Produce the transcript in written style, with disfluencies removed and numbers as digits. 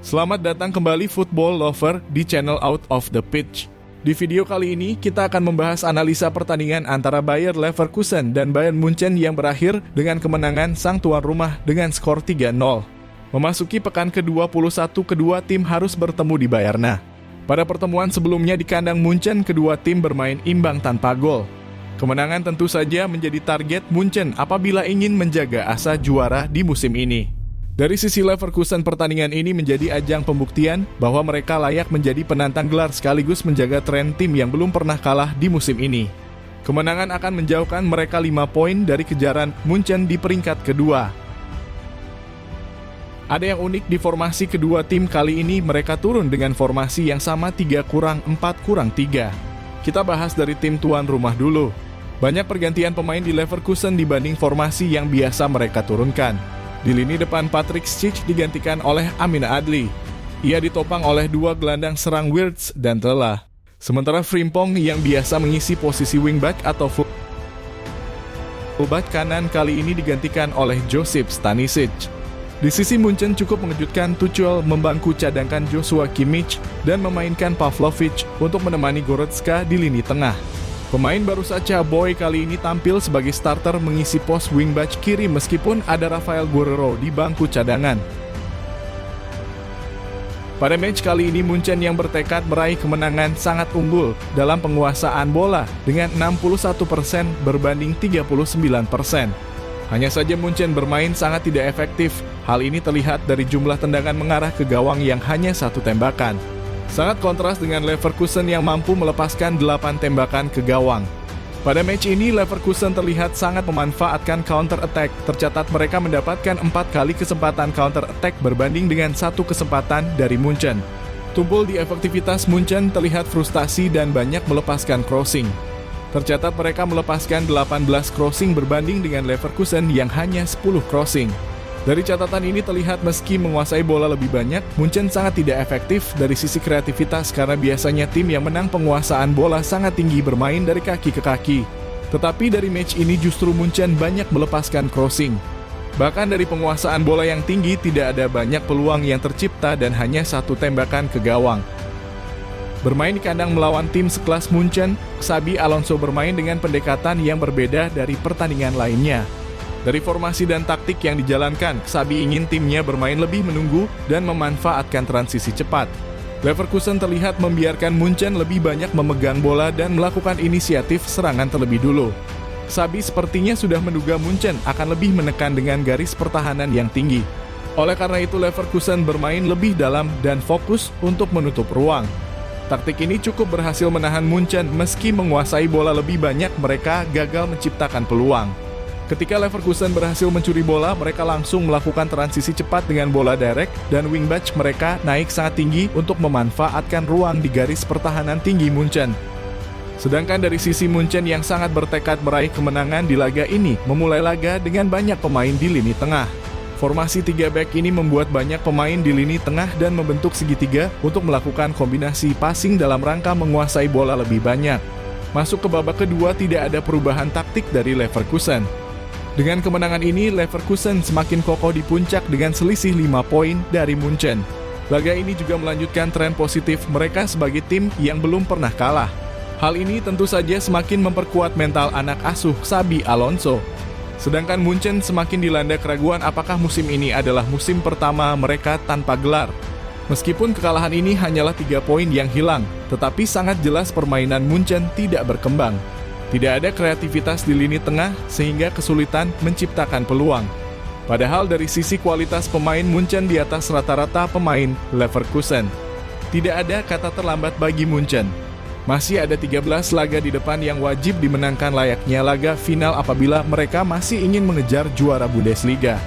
Selamat datang kembali football lover di channel Out of the Pitch. Di video kali ini, kita akan membahas analisa pertandingan antara Bayer Leverkusen dan Bayern Munchen yang berakhir dengan kemenangan sang tuan rumah dengan skor 3-0. Memasuki pekan ke-21, kedua tim harus bertemu di Bayarna. Pada pertemuan sebelumnya di kandang Munchen, kedua tim bermain imbang tanpa gol. Kemenangan tentu saja menjadi target Munchen apabila ingin menjaga asa juara di musim ini. Dari sisi Leverkusen, pertandingan ini menjadi ajang pembuktian bahwa mereka layak menjadi penantang gelar sekaligus menjaga tren tim yang belum pernah kalah di musim ini. Kemenangan akan menjauhkan mereka 5 poin dari kejaran Munchen di peringkat kedua. Ada yang unik di formasi kedua tim kali ini, mereka turun dengan formasi yang sama 3-4-3. Kita bahas dari tim tuan rumah dulu. Banyak pergantian pemain di Leverkusen dibanding formasi yang biasa mereka turunkan. Di lini depan, Patrick Schick digantikan oleh Amin Adli. Ia ditopang oleh dua gelandang serang Wirtz dan Tella. Sementara Frimpong yang biasa mengisi posisi wingback atau fullback kanan kali ini digantikan oleh Josip Stanisic. Di sisi Munchen cukup mengejutkan, Tuchel membangku cadangkan Joshua Kimmich dan memainkan Pavlovic untuk menemani Goretzka di lini tengah. Pemain baru saja Boy kali ini tampil sebagai starter mengisi pos wingback kiri meskipun ada Rafael Guerreiro di bangku cadangan. Pada match kali ini Munchen yang bertekad meraih kemenangan sangat unggul dalam penguasaan bola dengan 61% berbanding 39%. Hanya saja Munchen bermain sangat tidak efektif. Hal ini terlihat dari jumlah tendangan mengarah ke gawang yang hanya 1 tembakan. Sangat kontras dengan Leverkusen yang mampu melepaskan 8 tembakan ke gawang. Pada match ini Leverkusen terlihat sangat memanfaatkan counter attack. Tercatat mereka mendapatkan 4 kali kesempatan counter attack berbanding dengan 1 kesempatan dari Munchen. Tumpul di efektivitas Munchen terlihat frustasi dan banyak melepaskan crossing. Tercatat mereka melepaskan 18 crossing berbanding dengan Leverkusen yang hanya 10 crossing. Dari catatan ini terlihat meski menguasai bola lebih banyak, Munchen sangat tidak efektif dari sisi kreativitas karena biasanya tim yang menang penguasaan bola sangat tinggi bermain dari kaki ke kaki. Tetapi dari match ini justru Munchen banyak melepaskan crossing. Bahkan dari penguasaan bola yang tinggi tidak ada banyak peluang yang tercipta dan hanya 1 tembakan ke gawang. Bermain di kandang melawan tim sekelas Munchen, Xabi Alonso bermain dengan pendekatan yang berbeda dari pertandingan lainnya. Dari formasi dan taktik yang dijalankan, Xabi ingin timnya bermain lebih menunggu dan memanfaatkan transisi cepat. Leverkusen terlihat membiarkan Munchen lebih banyak memegang bola dan melakukan inisiatif serangan terlebih dulu. Xabi sepertinya sudah menduga Munchen akan lebih menekan dengan garis pertahanan yang tinggi. Oleh karena itu Leverkusen bermain lebih dalam dan fokus untuk menutup ruang. Taktik ini cukup berhasil menahan Munchen meski menguasai bola lebih banyak, mereka gagal menciptakan peluang. Ketika Leverkusen berhasil mencuri bola, mereka langsung melakukan transisi cepat dengan bola direct dan wingback mereka naik sangat tinggi untuk memanfaatkan ruang di garis pertahanan tinggi Munchen. Sedangkan dari sisi Munchen yang sangat bertekad meraih kemenangan di laga ini, memulai laga dengan banyak pemain di lini tengah. Formasi 3 back ini membuat banyak pemain di lini tengah dan membentuk segitiga untuk melakukan kombinasi passing dalam rangka menguasai bola lebih banyak. Masuk ke babak kedua tidak ada perubahan taktik dari Leverkusen. Dengan kemenangan ini, Leverkusen semakin kokoh di puncak dengan selisih 5 poin dari Munchen. Laga ini juga melanjutkan tren positif mereka sebagai tim yang belum pernah kalah. Hal ini tentu saja semakin memperkuat mental anak asuh Xabi Alonso. Sedangkan Munchen semakin dilanda keraguan apakah musim ini adalah musim pertama mereka tanpa gelar. Meskipun kekalahan ini hanyalah 3 poin yang hilang, tetapi sangat jelas permainan Munchen tidak berkembang. Tidak ada kreativitas di lini tengah sehingga kesulitan menciptakan peluang. Padahal dari sisi kualitas pemain Munchen di atas rata-rata pemain Leverkusen. Tidak ada kata terlambat bagi Munchen. Masih ada 13 laga di depan yang wajib dimenangkan layaknya laga final apabila mereka masih ingin mengejar juara Bundesliga.